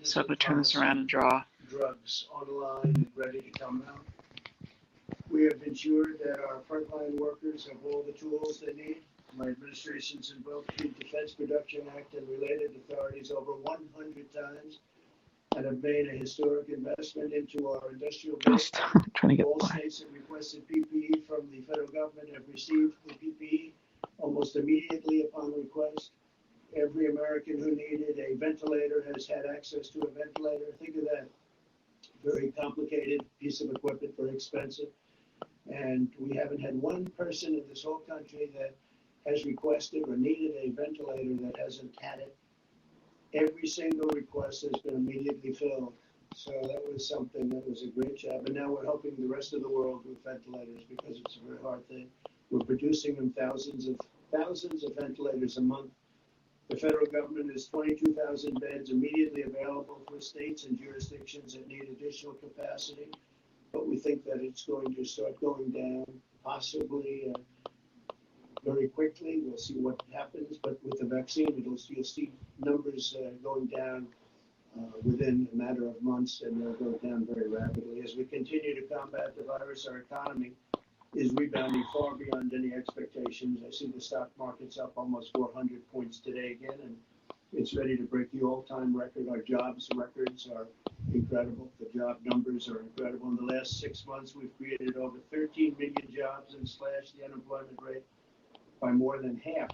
So I'm going to turn this around and draw. Drugs online and ready to come out. We have ensured that our frontline workers have all the tools they need. My administration's invoked the Defense Production Act and related authorities over 100 times and have made a historic investment into our industrial base. Trying to get all states that requested PPE from the federal government have received the PPE almost immediately upon request. Every American who needed a ventilator has had access to a ventilator. Think of that. Very complicated piece of equipment, very expensive. And we haven't had one person in this whole country that has requested or needed a ventilator that hasn't had it. Every single request has been immediately filled. So that was something that was a great job. And now we're helping the rest of the world with ventilators because it's a very hard thing. We're producing them thousands of ventilators a month. The federal government has 22,000 beds immediately available for states and jurisdictions that need additional capacity. But we think that it's going to start going down, possibly very quickly. We'll see what happens. But with the vaccine, you'll see numbers going down within a matter of months, and they'll go down very rapidly. As we continue to combat the virus, our economy is rebounding far beyond any expectations. I see the stock market's up almost 400 points today again, and it's ready to break the all-time record. Our jobs records are incredible. The job numbers are incredible. In the last 6 months, we've created over 13 million jobs and slashed the unemployment rate by more than half.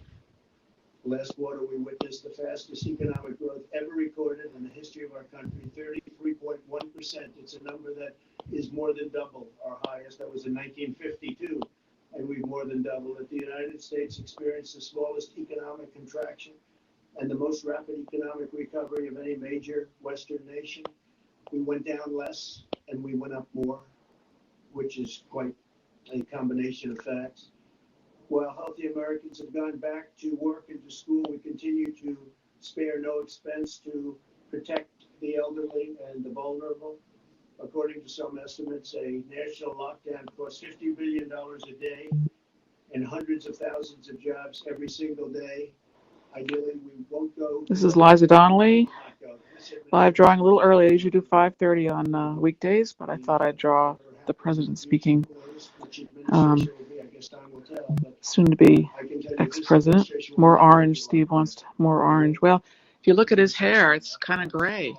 Last quarter, we witnessed the fastest economic growth ever recorded in the history of our country, 33.1%. It's a number that is more than double our highest. That was in 1952, and we've more than doubled it. The United States experienced the smallest economic contraction and the most rapid economic recovery of any major Western nation. We went down less and we went up more, which is quite a combination of facts. While healthy Americans have gone back to work and to school, we continue to spare no expense to protect the elderly and the vulnerable. According to some estimates, a national lockdown costs $50 billion a day and hundreds of thousands of jobs every single day. Ideally, we won't go. This is Liza Donnelly, live drawing a little early. I usually do 5:30 on weekdays, but I thought I'd draw the president speaking. Soon to be ex-president. More orange. Steve wants more orange. Well, if you look at his hair, it's kind of gray,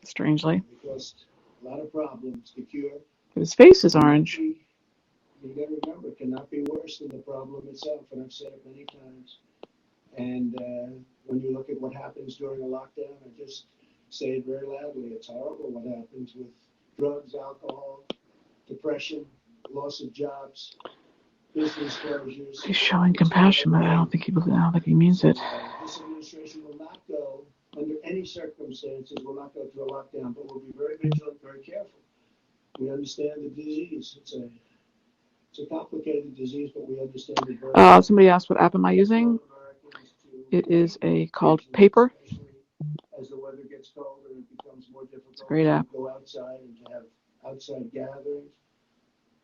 strangely. A lot of problems to cure. But his face is orange. You got to remember, it cannot be worse than the problem itself, and I've said it many times. And when you look at what happens during a lockdown, I just say it very loudly. It's horrible what happens with drugs, alcohol, depression, loss of jobs, business closures. He's showing compassion, but I don't think he means it. This administration will not go, under any circumstances, will not go to a lockdown, but we'll be very vigilant, very careful. We understand the disease. It's a complicated disease, but we understand it very Somebody asked what app am I using? It is called Paper. As the weather gets colder, it becomes more difficult It's a great app. to go outside and to have outside gatherings.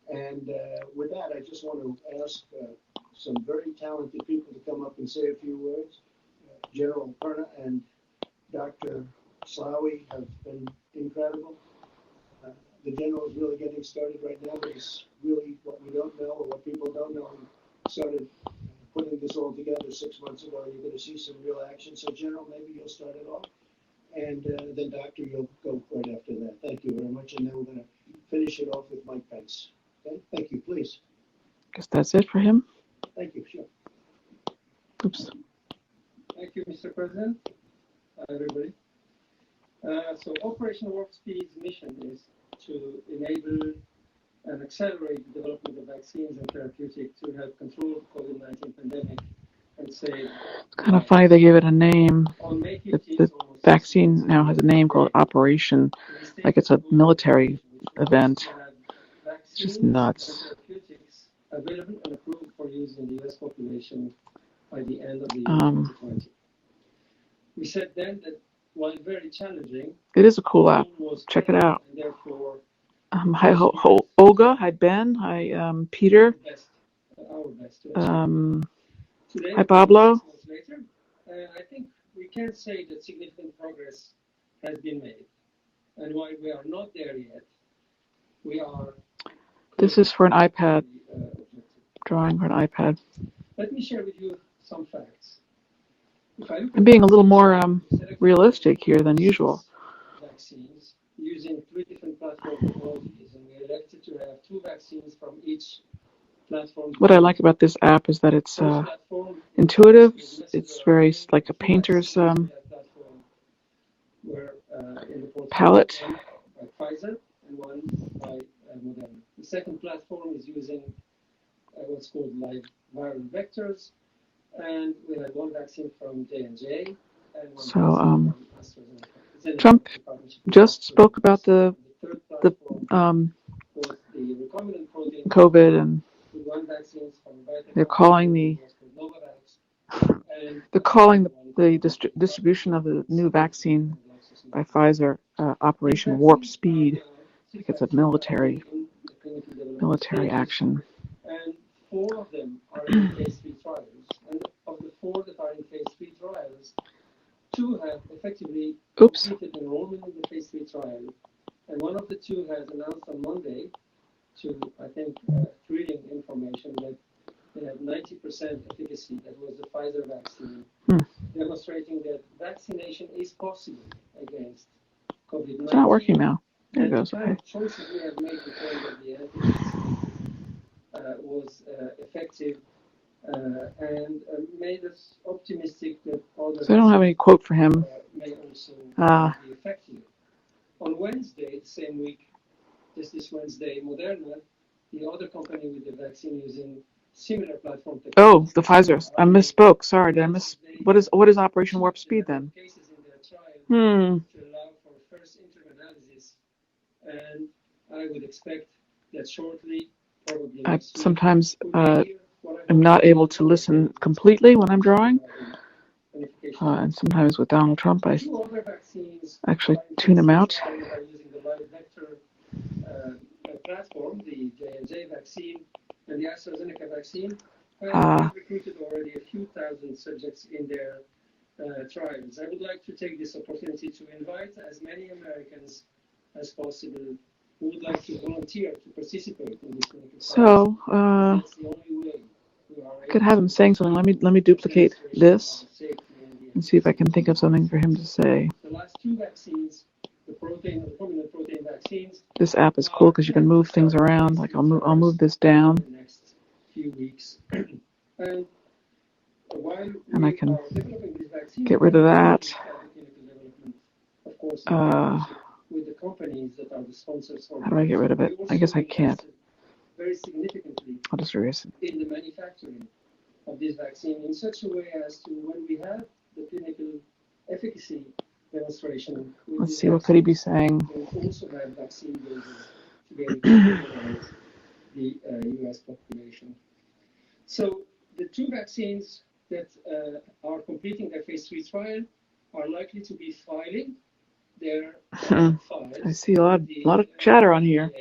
And with that, I just want to ask some very talented people to come up and say a few words. General Perna and Dr. Slawi have been incredible. The general is really getting started right now, but it's really what we don't know or what people don't know. We started putting this all together 6 months ago, and you're going to see some real action. So, General, maybe you'll start it off, and then Doctor, you'll go right after that. Thank you very much, and then we're going to finish it off with Mike Pence. Okay? Thank you, please. Guess that's it for him. Thank you, sure. Oops. Thank you, Mr. President. Hi, everybody. So Operation Warp Speed's mission is to enable and accelerate the development of vaccines and therapeutics to help control the COVID-19 pandemic and save. It's kind of funny they gave it a name. On May 15th, The vaccine now has a name called Operation, like it's a military event. It's just nuts. Therapeutics available and approved for use in the U.S. population by the end of the year 2020. We said then that while very challenging, it is a cool app. Check it out. And therefore, hi, Olga. Hi, Ben. Hi, Peter. Our best. Hi, Pablo. Later, I think we can say that significant progress has been made. And while we are not there yet, we are. This is for an iPad, drawing for an iPad. Let me share with you some facts. I'm being a little more realistic here than usual. Vaccines using 3 different platform technologies, and we elected to have 2 vaccines from each platform. What I like about this app is that it's intuitive. It's very like a painter's palette. By Pfizer and one by Moderna. The second platform is using what's called live viral vectors, and we had 1 vaccine from J&J and 1 vaccine from AstraZeneca. Trump just spoke about the COVID, and they're calling the distribution of the new vaccine by Pfizer Operation Warp Speed. I think it's a military action. And 4 of them are in phase 3 trials. And of the 4 that are in phase 3 trials, 2 have effectively completed enrollment in the phase 3 trial. And one of the 2 has announced on Monday to, I think, thrilling information that they had 90% efficacy. That was the Pfizer vaccine, demonstrating that vaccination is possible against COVID-19. It's not working now. There it goes. The kind of choices we have made in terms of the efficacy was effective and made us optimistic that others. So I don't have any quote for him. May also be effective. On Wednesday, the same week, just this Wednesday, Moderna, the other company with the vaccine using similar platform technology. Oh, the Pfizer. I misspoke. Sorry, did I miss? What is Operation Warp Speed then? Cases in their trial to allow for first interim analysis, and I would expect that shortly, probably I sometimes am not able to listen completely when I'm drawing, and sometimes with Donald Trump, I actually tune him out. Using the live vector platform, the J&J vaccine and the AstraZeneca vaccine, have recruited already a few thousand subjects in their trials. I would like to take this opportunity to invite as many Americans as possible who would like to volunteer to participate in this clinical trial. So, that's the only way we are I could have him saying something. Let me duplicate this and see if I can think of something for him to say. The last 2 vaccines, the recombinant protein vaccines. This app is cool because you can move things around. Like I'll move this down. The next few weeks. And while I can get rid of that. Of course, with the companies that are the sponsors for. How do I get rid of it? I guess I can't. Very significantly. I'll just erase it. In the manufacturing of this vaccine in such a way as to when we have the clinical efficacy demonstration. Let's see, what could he be saying? We also have vaccine doses to be able to immunize the U.S. population. So the 2 vaccines that are completing their phase 3 trial are likely to be filing their files. I see a lot of chatter on here.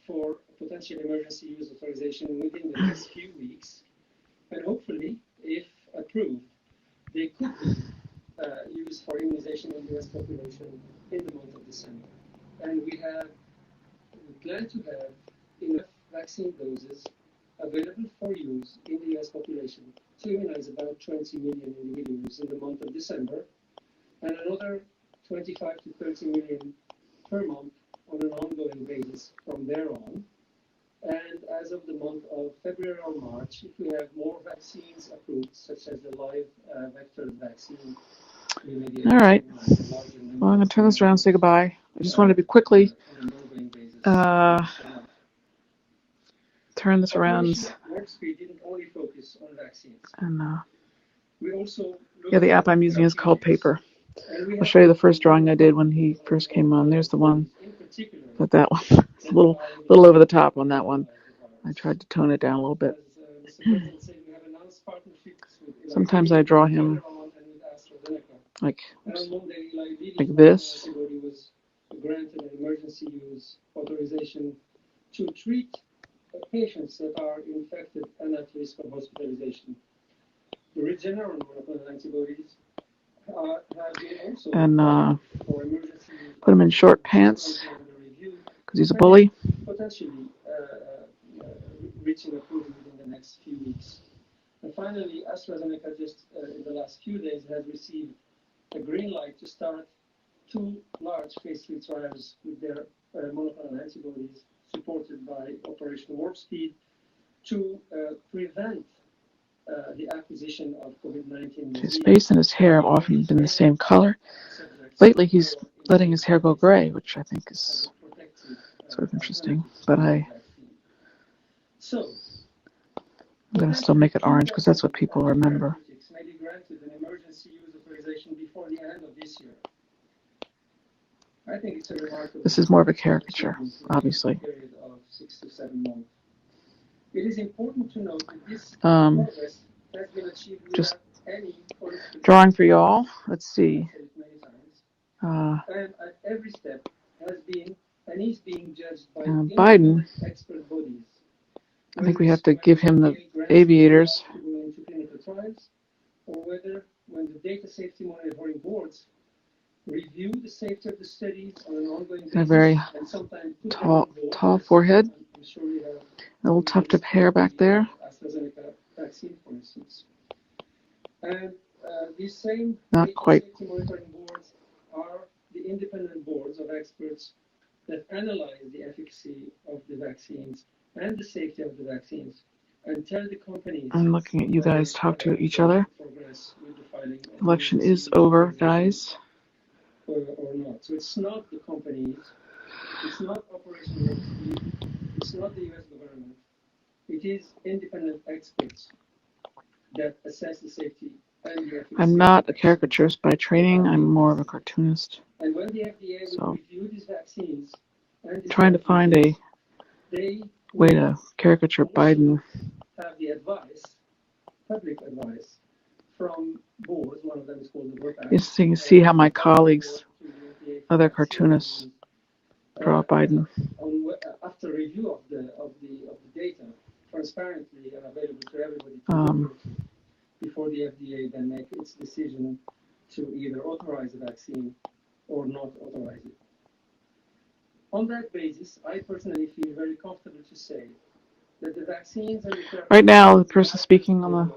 For potential emergency use authorization within the next few weeks, and hopefully, if approved, they could be used for immunization in the U.S. population in the month of December. And we plan to have enough vaccine doses available for use in the U.S. population to immunize about 20 million individuals in the month of December, and another 25 to 30 million per month on an ongoing basis from there on. And as of the month of February or March, if we have more vaccines approved, such as the live vector vaccine, all right. Well, I'm going to turn this around and say goodbye. I just wanted to quickly turn this around. And yeah, the app I'm using is called Paper. I'll show you the first drawing I did when he first came on. There's the one, but that one, it's a little over the top on that one. I tried to tone it down a little bit. Sometimes I draw him like this. Granted an emergency use authorization to treat patients that are infected and at risk of hospitalization. The Regeneron monoclonal antibodies have been also for emergency him in short pants because he's a bully. Potentially reaching approval within the next few weeks. And finally, AstraZeneca just in the last few days has received a green light to start 2 large phase 3 trials with their monoclonal antibodies supported by Operation Warp Speed to prevent the acquisition of COVID-19. His face and his hair have often been the same color. Lately, he's letting his hair go gray, which I think is sort of interesting. But I'm going to still make it orange because that's what people remember. May be granted an emergency use authorization before the end of this year. I think it's a remarkable. This is more of a caricature, obviously. Period of 6 to 7 months. It is important to note that this progress has been achieved without any drawing for y'all. Let's see. And at every step has been and is being judged by Biden. expert bodies. I think we have to give him the aviators. To go into clinical trials, or whether when the data safety monitoring boards review the safety of the studies on an ongoing basis, A very and sometimes tall forehead, I'm sure you have a little tuft of hair back there. AstraZeneca vaccine, for instance. And these same Not data quite. safety monitoring boards are the independent boards of experts that analyze the efficacy of the vaccines and the safety of the vaccines and tell the companies. I'm looking at you guys talk to each other. Election is over, guys. Or not. So it's not the companies, it's not Operation Warp Speed, it's not the US government. It is independent experts that assess the safety and the efficacy. I'm not a caricaturist by training. I'm more of a cartoonist. And when the FDA will review these vaccines, and trying to find a way to caricature Biden. Have the advice, public advice, from boards. One of them is called the Work Act. Yes, so you can see how my colleagues, other cartoonists, draw Biden. After review of the data, transparently and available to everybody, before the FDA then make its decision to either authorize the vaccine or not authorize it. On that basis, I personally feel very comfortable to say that the vaccines and the right now, the person speaking on the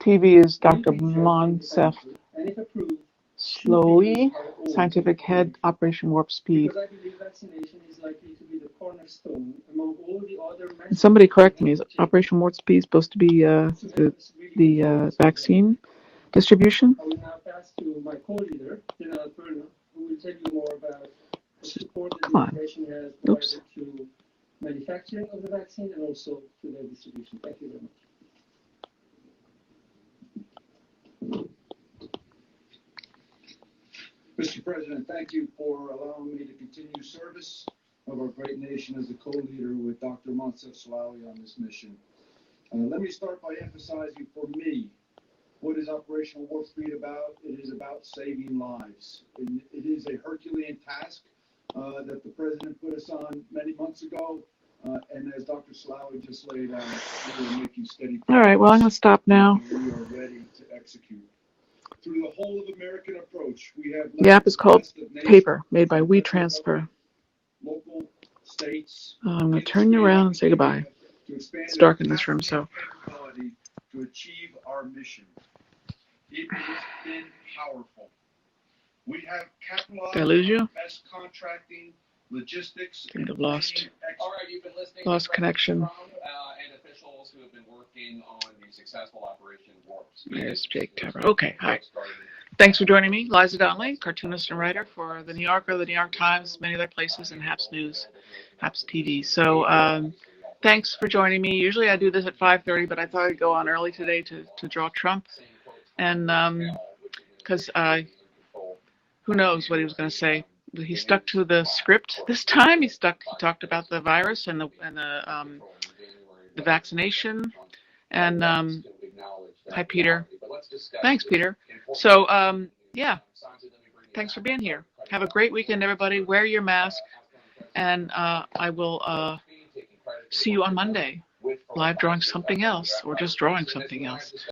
TV is Dr. Monsef Slowey, scientific head, Operation Warp Speed. Because I believe vaccination is likely to be the cornerstone among all the other. Somebody correct me. Is Operation Warp Speed supposed to be the vaccine distribution? I will now pass to my co-leader, General Perna, who will tell you more about the support that the operation has provided to manufacturing of the vaccine and also to their distribution. Thank you very much. Mr. President, thank you for allowing me to continue service of our great nation as a co-leader with Dr. Monsef Slaoui on this mission. Let me start by emphasizing for me, what is Operation Warp Speed about? It is about saving lives. It is a Herculean task that the President put us on many months ago. And as Dr. Slaoui just laid out, we are making steady progress. All right, well, I'm going to stop now. We are ready to execute. Through the whole of American approach, we have the app is called Paper, made by WeTransfer. Local states. I'm going to turn you around and say goodbye. It's dark in this room, so. To achieve our mission. It has been powerful. We have capitalized Did I lose you? best contracting, logistics. I think I've lost. All right, you've been listening Lost connection. and officials who have been working on the successful Operation Warp Speed. There's Jake Tabor. Okay, hi. Thanks for joining me, Liza Donnelly, cartoonist and writer for The New Yorker, The New York Times, many other places, and HAPS News, HAPS TV. So thanks for joining me. Usually I do this at 5:30, but I thought I'd go on early today to draw Trump. And because who knows what he was going to say. He stuck to the script this time. He talked about the virus and the vaccination. And hi, Peter. Thanks, Peter. So yeah, thanks for being here. Have a great weekend, everybody. Wear your mask, and I will see you on Monday, live drawing something else, or just drawing something else.